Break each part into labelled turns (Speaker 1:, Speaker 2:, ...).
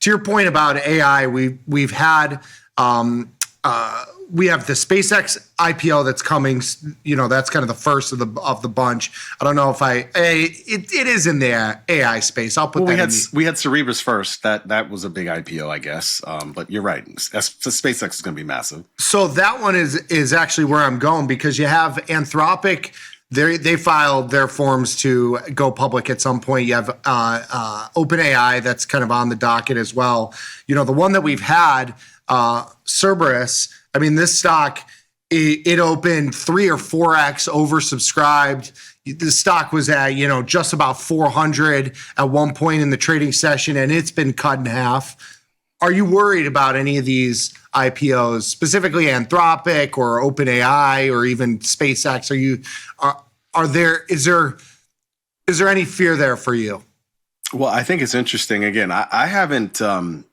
Speaker 1: to your point about AI, we've had we have the SpaceX IPO that's coming. That's kind of the first of the bunch. I don't know if it is in the AI space. I'll put that.
Speaker 2: We had Cerebras first. That was a big IPO, I guess. But you're right. SpaceX is going to be massive.
Speaker 1: So that one is actually where I'm going, because you have Anthropic. They filed their forms to go public at some point. You have OpenAI that's kind of on the docket as well. The one that we've had, Cerberus. I mean, this stock, it opened 3 or 4x oversubscribed. The stock was at, just about 400 at one point in the trading session, and it's been cut in half. Are you worried about any of these IPOs, specifically Anthropic or OpenAI or even SpaceX? Is there any fear there for you?
Speaker 2: Well, I think it's interesting. Again, I haven't, I'm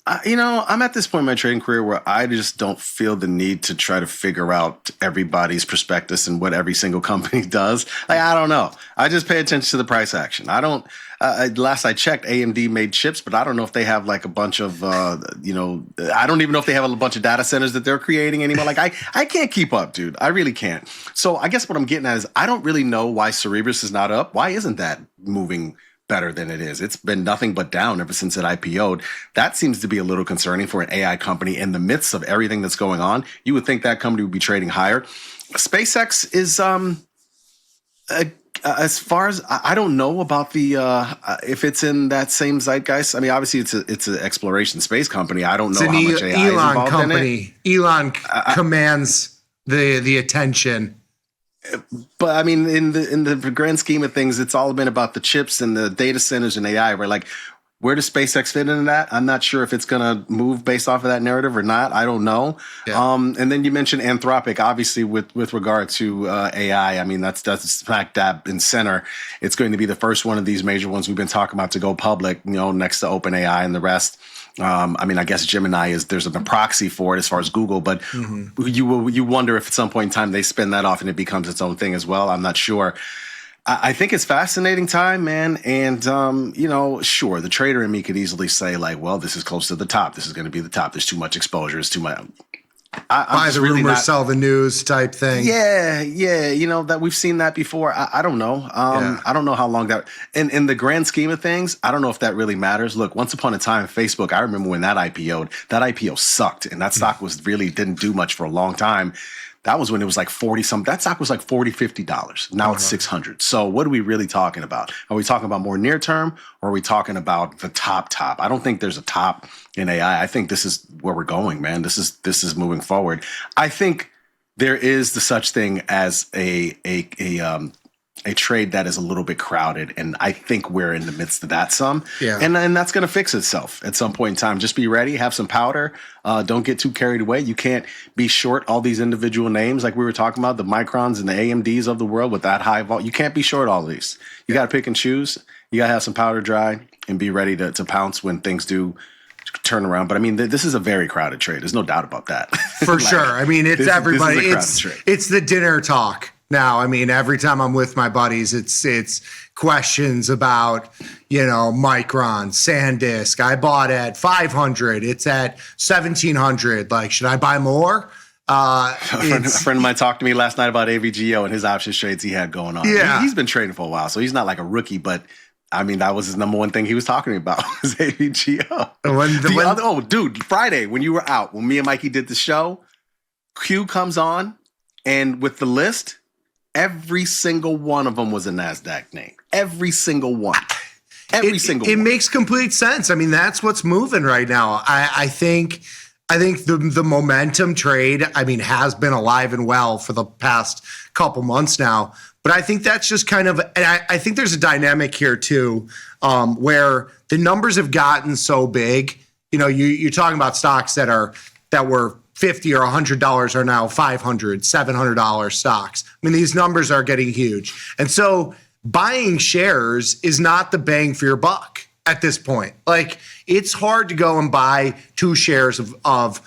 Speaker 2: at this point in my trading career where I just don't feel the need to try to figure out everybody's prospectus and what every single company does. I don't know. I just pay attention to the price action. I don't, last I checked, AMD made chips, but I don't know if they have like a bunch of, I don't even know if they have a bunch of data centers that they're creating anymore. Like I can't keep up, dude. I really can't. So I guess what I'm getting at is I don't really know why Cerebras is not up. Why isn't that moving better than it is? It's been nothing but down ever since it IPO'd. That seems to be a little concerning for an AI company in the midst of everything that's going on. You would think that company would be trading higher. SpaceX is, as far as I don't know about the if it's in that same zeitgeist. I mean, obviously it's an exploration space company. I don't know how much AI is involved company.
Speaker 1: In it. Elon commands the attention.
Speaker 2: But I mean, in the grand scheme of things, it's all been about the chips and the data centers and AI. We're like, where does SpaceX fit into that? I'm not sure if it's going to move based off of that narrative or not. I don't know. Yeah. And then you mentioned Anthropic, obviously with regard to AI. I mean, that's smack dab in center. It's going to be the first one of these major ones we've been talking about to go public, next to OpenAI and the rest. I mean, I guess Gemini there's a proxy for it as far as Google, but you wonder if at some point in time they spin that off and it becomes its own thing as well. I'm not sure. I think it's fascinating time, man. And, sure, the trader in me could easily say like, well, this is close to the top. This is going to be the top. There's too much exposure. It's too much.
Speaker 1: Buy the really rumor, sell the news type thing.
Speaker 2: Yeah. That we've seen that before. I don't know. I don't know how long that, in the grand scheme of things, I don't know if that really matters. Look, once upon a time, Facebook, I remember when that IPO sucked and that stock didn't do much for a long time. That was when it was like 40 something. That stock was like $40, $50. Now it's 600. So what are we really talking about? Are we talking about more near term, or are we talking about the top? I don't think there's a top in AI. I think this is where we're going, man. This is moving forward. I think there is the such thing as a trade that is a little bit crowded, and I think we're in the midst of that some. Yeah. And that's going to fix itself at some point in time. Just be ready, have some powder. Don't get too carried away. You can't be short all these individual names like we were talking about, the Microns and the AMDs of the world with that high vol. You can't be short all of these. You got to pick and choose. You got to have some powder dry and be ready to pounce when things do turn around. But I mean, this is a very crowded trade. There's no doubt about that.
Speaker 1: For sure. I mean, it's everybody. It's the dinner talk. Now, I mean, every time I'm with my buddies, it's questions about, Micron, SanDisk. I bought at 500. It's at 1700. Like, should I buy more?
Speaker 2: A friend of mine talked to me last night about AVGO and his options trades he had going on. Yeah. He's been trading for a while, so he's not like a rookie, but I mean, that was his number one thing he was talking about was AVGO. Dude, Friday when you were out, when me and Mikey did the show, Q comes on, and with the list, every single one of them was a NASDAQ name. Every single one. It makes complete sense. I mean, that's what's moving right now.
Speaker 1: I think the momentum trade, I mean, has been alive and well for the past couple months now. But I think that's just kind of, and I think there's a dynamic here too, where the numbers have gotten so big. You're talking about stocks that were $50 or $100 are now $500, $700 stocks. I mean, these numbers are getting huge. And so buying shares is not the bang for your buck at this point. Like, it's hard to go and buy 2 shares of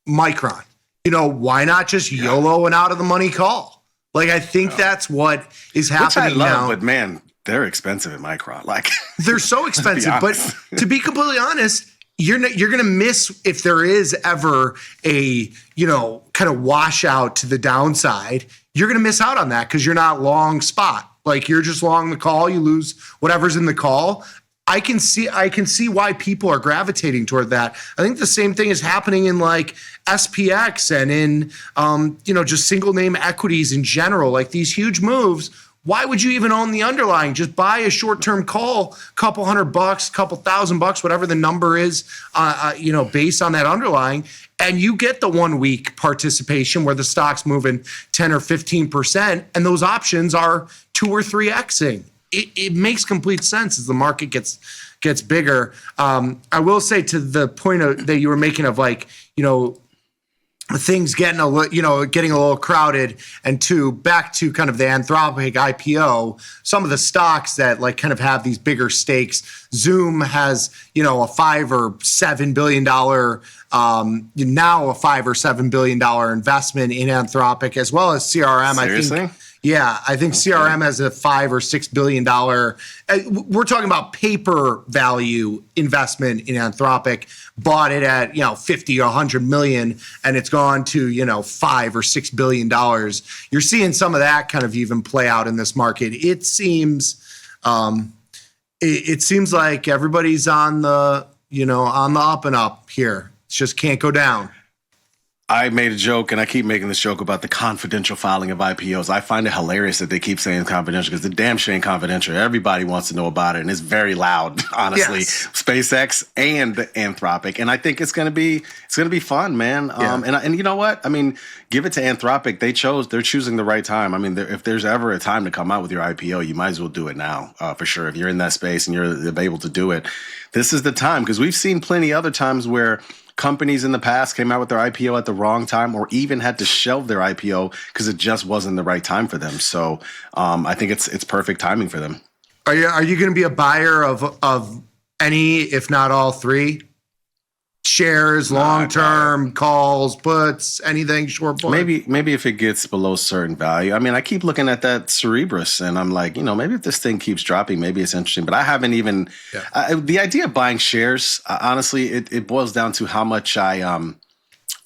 Speaker 1: Micron. Why not just YOLO an out of the money call? Like, I think that's what is happening now.
Speaker 2: But man, they're expensive at Micron. Like
Speaker 1: they're so expensive, but to be completely honest, you're going to miss if there is ever a, kind of washout to the downside. You're going to miss out on that because you're not long spot. Like you're just long the call, you lose whatever's in the call. I can see why people are gravitating toward that. I think the same thing is happening in like SPX and in just single name equities in general, like these huge moves. Why would you even own the underlying? Just buy a short-term call, couple $100, couple $1,000, whatever the number is, based on that underlying, and you get the 1 week participation where the stock's moving 10 or 15%, and those options are 2 or 3xing. It makes complete sense as the market gets bigger. I will say to the point that you were making of things getting a little crowded, and back to kind of the Anthropic IPO, some of the stocks that like kind of have these bigger stakes. Zoom has a $5 or $7 billion now a $5 or $7 billion investment in Anthropic, as well as CRM.
Speaker 2: Seriously?
Speaker 1: I think CRM has a $5 or $6 billion. We're talking about paper value investment in Anthropic. Bought it at 50 or 100 million, and it's gone to $5 or $6 billion. You're seeing some of that kind of even play out in this market. It seems like everybody's on the on the up and up here. It just can't go down.
Speaker 2: I made a joke, and I keep making this joke about the confidential filing of IPOs. I find it hilarious that they keep saying confidential because the damn shit ain't confidential. Everybody wants to know about it, and it's very loud, honestly. Yes. SpaceX and Anthropic, and I think it's gonna be fun, man. Yeah. And you know what? I mean, give it to Anthropic. They're choosing the right time. I mean, if there's ever a time to come out with your IPO, you might as well do it now, for sure. If you're in that space and you're able to do it, this is the time, because we've seen plenty other times where companies in the past came out with their IPO at the wrong time, or even had to shelve their IPO because it just wasn't the right time for them. So I think it's perfect timing for them.
Speaker 1: Are you going to be a buyer of any, if not all three? Shares, long-term, calls, puts, anything short point?
Speaker 2: Maybe if it gets below certain value. I mean, I keep looking at that Cerebrus, and I'm like, maybe if this thing keeps dropping, maybe it's interesting. But I haven't even the idea of buying shares. Honestly, it boils down to how much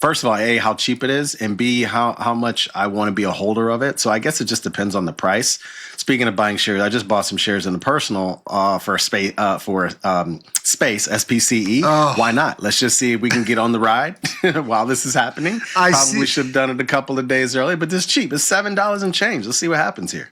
Speaker 2: first of all, A, how cheap it is, and B, how much I want to be a holder of it. So I guess it just depends on the price. Speaking of buying shares, I just bought some shares in the personal for Space SPCE. Oh. Why not? Let's just see if we can get on the ride while this is happening. Probably should have done it a couple of days earlier, but this is cheap. It's $7 and change. Let's see what happens here.